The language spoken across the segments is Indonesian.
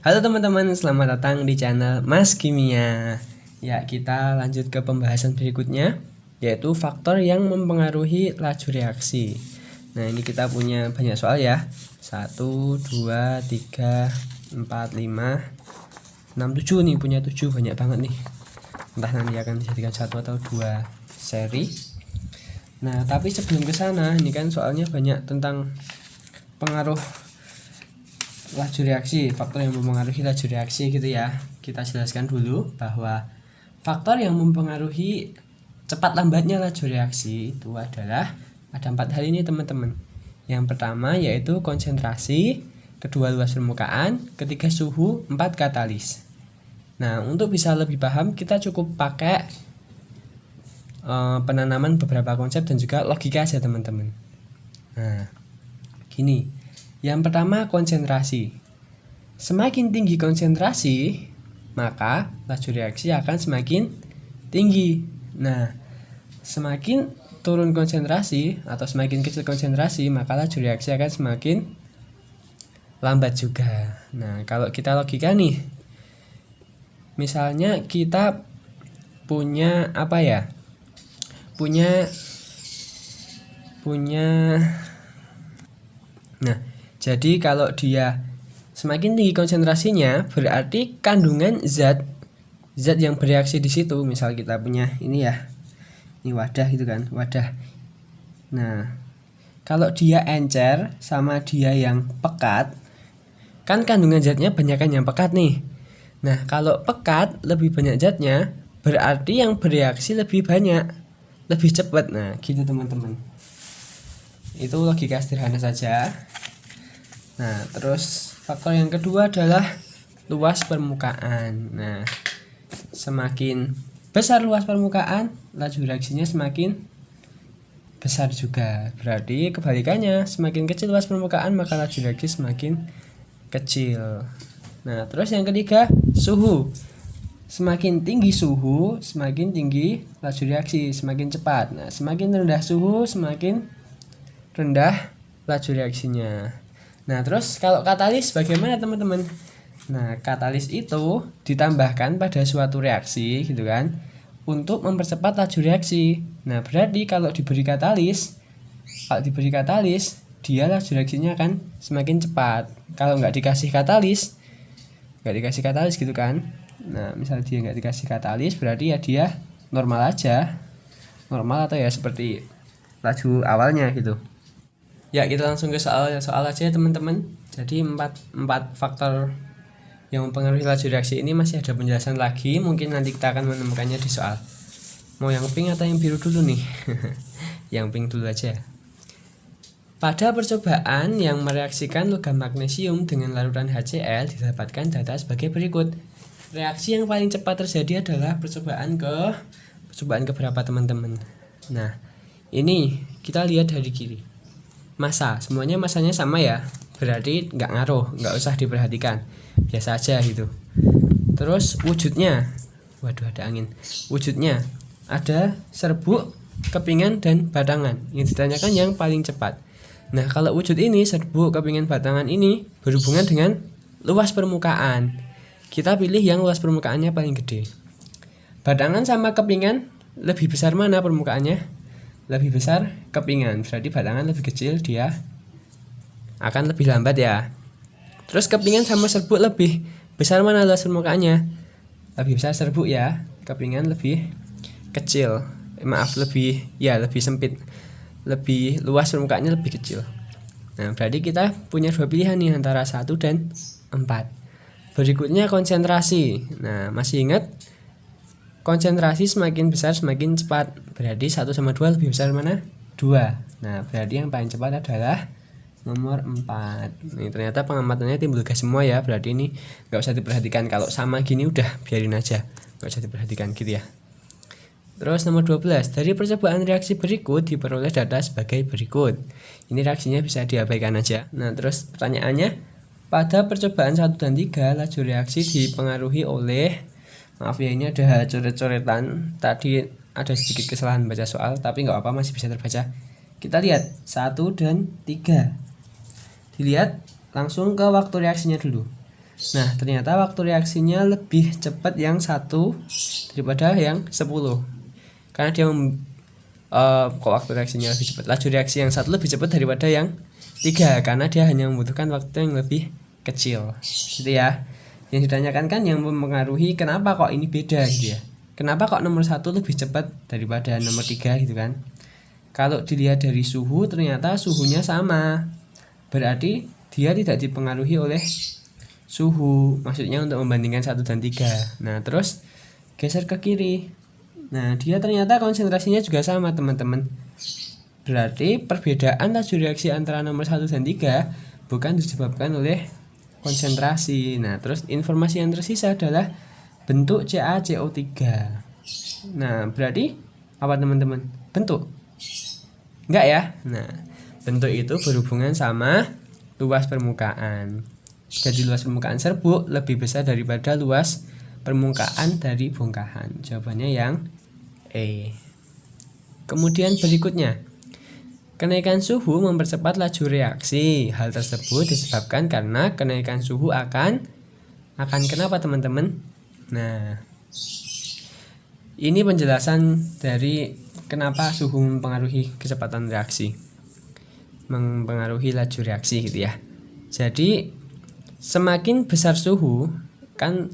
Halo teman-teman, selamat datang di channel Mas Kimia. Ya, kita lanjut ke pembahasan berikutnya, yaitu faktor yang mempengaruhi laju reaksi. Nah, ini kita punya banyak soal ya. 1, 2, 3, 4, 5, 6, 7 nih, punya 7, banyak banget nih. Entah nanti akan dijadikan 1 atau 2 seri. Nah, tapi sebelum ke sana, ini kan soalnya banyak tentang pengaruh laju reaksi, faktor yang mempengaruhi laju reaksi gitu ya. Kita jelaskan dulu bahwa faktor yang mempengaruhi cepat lambatnya laju reaksi itu adalah ada 4 hal ini teman-teman. Yang pertama yaitu konsentrasi, kedua luas permukaan, ketiga suhu, 4 katalis. Nah, untuk bisa lebih paham kita cukup pakai penanaman beberapa konsep dan juga logika aja teman-teman. Nah, gini. Yang pertama konsentrasi. Semakin tinggi konsentrasi, maka laju reaksi akan semakin tinggi. Nah, semakin turun konsentrasi atau semakin kecil konsentrasi, maka laju reaksi akan semakin lambat juga. Nah, kalau kita logika nih, misalnya kita punya apa ya? Nah, jadi kalau dia semakin tinggi konsentrasinya, berarti kandungan zat yang bereaksi di situ, misal kita punya ini ya, ini wadah gitu kan, wadah. Nah, kalau dia encer sama dia yang pekat, kan kandungan zatnya banyakan yang pekat nih. Nah, kalau pekat lebih banyak zatnya, berarti yang bereaksi lebih banyak, lebih cepat. Nah, gitu teman-teman. Itu logika sederhana saja. Nah, terus faktor yang kedua adalah luas permukaan. Nah, semakin besar luas permukaan, laju reaksinya semakin besar juga. Berarti kebalikannya, semakin kecil luas permukaan, maka laju reaksi semakin kecil. Nah, terus yang ketiga, suhu. Semakin tinggi suhu, semakin tinggi laju reaksi, semakin cepat. Nah, semakin rendah suhu, semakin rendah laju reaksinya. Nah, terus kalau katalis bagaimana teman-teman? Nah, katalis itu ditambahkan pada suatu reaksi gitu kan, untuk mempercepat laju reaksi. Nah, berarti kalau diberi katalis, dia laju reaksinya akan semakin cepat. Kalau nggak dikasih katalis gitu kan. Nah, misal dia nggak dikasih katalis, berarti ya dia normal aja, normal atau ya seperti laju awalnya gitu. Ya, kita langsung ke soal aja teman-teman. Jadi empat faktor yang mempengaruhi laju reaksi ini masih ada penjelasan lagi, mungkin nanti kita akan menemukannya di soal. Mau yang pink atau yang biru dulu nih? Yang pink dulu aja. Pada percobaan yang mereaksikan logam magnesium dengan larutan HCl didapatkan data sebagai berikut. Reaksi yang paling cepat terjadi adalah percobaan ke berapa teman-teman? Nah, ini kita lihat dari kiri. Massa, semuanya massanya sama ya, berarti nggak ngaruh, nggak usah diperhatikan, biasa aja gitu. Terus wujudnya, waduh ada angin. Wujudnya ada serbuk, kepingan, dan batangan. Yang ditanyakan yang paling cepat. Nah, kalau wujud ini, serbuk, kepingan, batangan ini berhubungan dengan luas permukaan. Kita pilih yang luas permukaannya paling gede. Batangan sama kepingan lebih besar mana permukaannya? Lebih besar kepingan, berarti batangan lebih kecil, dia akan lebih lambat ya. Terus kepingan sama serbuk lebih besar mana luas permukaannya? Lebih besar serbuk ya, kepingan lebih kecil, lebih sempit, lebih luas permukaannya lebih kecil. Nah, berarti kita punya dua pilihan nih antara 1 dan 4. Berikutnya konsentrasi. Nah, masih ingat? Konsentrasi semakin besar semakin cepat, berarti 1 sama 2 lebih besar mana? 2. Nah, berarti yang paling cepat adalah nomor 4. Nih, ternyata pengamatannya timbul gas semua ya, berarti ini gak usah diperhatikan. Kalau sama gini udah biarin aja, gak usah diperhatikan gitu ya. Terus nomor 12, dari percobaan reaksi berikut diperoleh data sebagai berikut. Ini reaksinya bisa diabaikan aja. Nah, terus pertanyaannya, pada percobaan 1 dan 3 laju reaksi dipengaruhi oleh, maaf ya ini ada coret-coretan, tadi ada sedikit kesalahan baca soal, tapi nggak apa, masih bisa terbaca. Kita lihat 1 dan 3. Dilihat langsung ke waktu reaksinya dulu. Nah, ternyata waktu reaksinya lebih cepat yang 1 daripada yang 10. Karena dia kok waktu reaksinya lebih cepat. Laju reaksi yang 1 lebih cepat daripada yang 3 karena dia hanya membutuhkan waktu yang lebih kecil. Gitu ya. Yang ditanyakan kan yang mempengaruhi kenapa kok ini beda gitu ya. Kenapa kok nomor 1 lebih cepat daripada nomor 3 gitu kan. Kalau dilihat dari suhu, ternyata suhunya sama. Berarti dia tidak dipengaruhi oleh suhu. Maksudnya untuk membandingkan 1 dan 3. Nah, terus geser ke kiri. Nah, dia ternyata konsentrasinya juga sama, teman-teman. Berarti perbedaan laju reaksi antara nomor 1 dan 3 bukan disebabkan oleh konsentrasi. Nah, terus informasi yang tersisa adalah bentuk CaCO3. Nah, berarti apa, teman-teman? Bentuk? Enggak ya? Nah, bentuk itu berhubungan sama luas permukaan. Jadi luas permukaan serbuk lebih besar daripada luas permukaan dari bongkahan. Jawabannya yang E. Kemudian berikutnya, kenaikan suhu mempercepat laju reaksi. Hal tersebut disebabkan karena kenaikan suhu akan kenapa, teman-teman? Nah, ini penjelasan dari kenapa suhu mempengaruhi kecepatan reaksi, mempengaruhi laju reaksi gitu ya. Jadi semakin besar suhu kan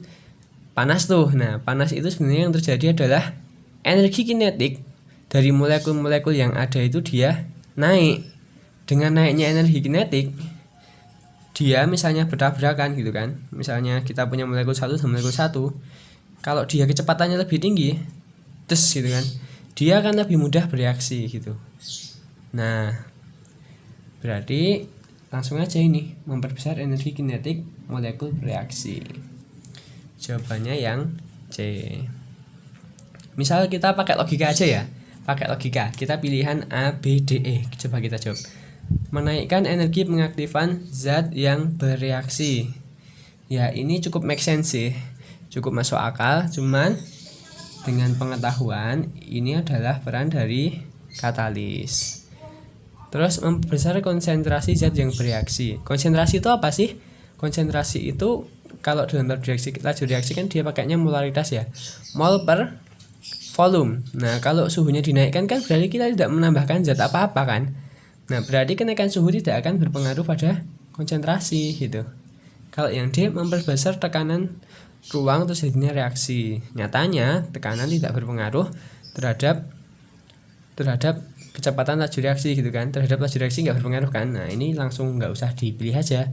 panas tuh. Nah, panas itu sebenarnya yang terjadi adalah energi kinetik dari molekul-molekul yang ada itu dia naik. Dengan naiknya energi kinetik, dia misalnya bertabrakan gitu kan. Misalnya kita punya molekul 1 dan molekul 1. Kalau dia kecepatannya lebih tinggi, gitu kan, dia akan lebih mudah bereaksi gitu. Nah, berarti langsung aja ini memperbesar energi kinetik molekul bereaksi. Jawabannya yang C. Misal kita pakai logika aja ya. Pakai logika, kita pilihan A, B, D, E. Coba kita jawab. Menaikkan energi pengaktifan zat yang bereaksi. Ya, ini cukup make sense sih. Cukup masuk akal, cuman dengan pengetahuan ini adalah peran dari katalis. Terus membesar konsentrasi zat yang bereaksi. Konsentrasi itu apa sih? Konsentrasi itu kalau dalam laju reaksi kan dia pakainya molaritas ya. Mol per volume. Nah, kalau suhunya dinaikkan kan berarti kita tidak menambahkan zat apa-apa kan. Nah, berarti kenaikan suhu tidak akan berpengaruh pada konsentrasi gitu. Kalau yang D memperbesar tekanan ruang terjadinya reaksi. Nyatanya tekanan tidak berpengaruh terhadap kecepatan laju reaksi gitu kan. Terhadap laju reaksi nggak berpengaruh kan. Nah, ini langsung nggak usah dipilih aja.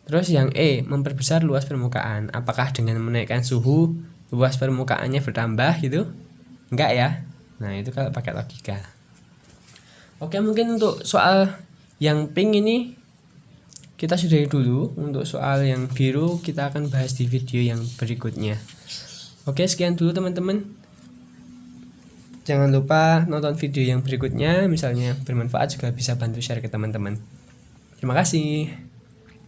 Terus yang E memperbesar luas permukaan. Apakah dengan menaikkan suhu luas permukaannya bertambah gitu? Enggak ya. Nah, itu kalau pakai logika. Oke, mungkin untuk soal yang pink ini kita sudahi dulu. Untuk soal yang biru kita akan bahas di video yang berikutnya. Oke, sekian dulu teman-teman. Jangan lupa nonton video yang berikutnya. Misalnya bermanfaat juga bisa bantu share ke teman-teman. Terima kasih.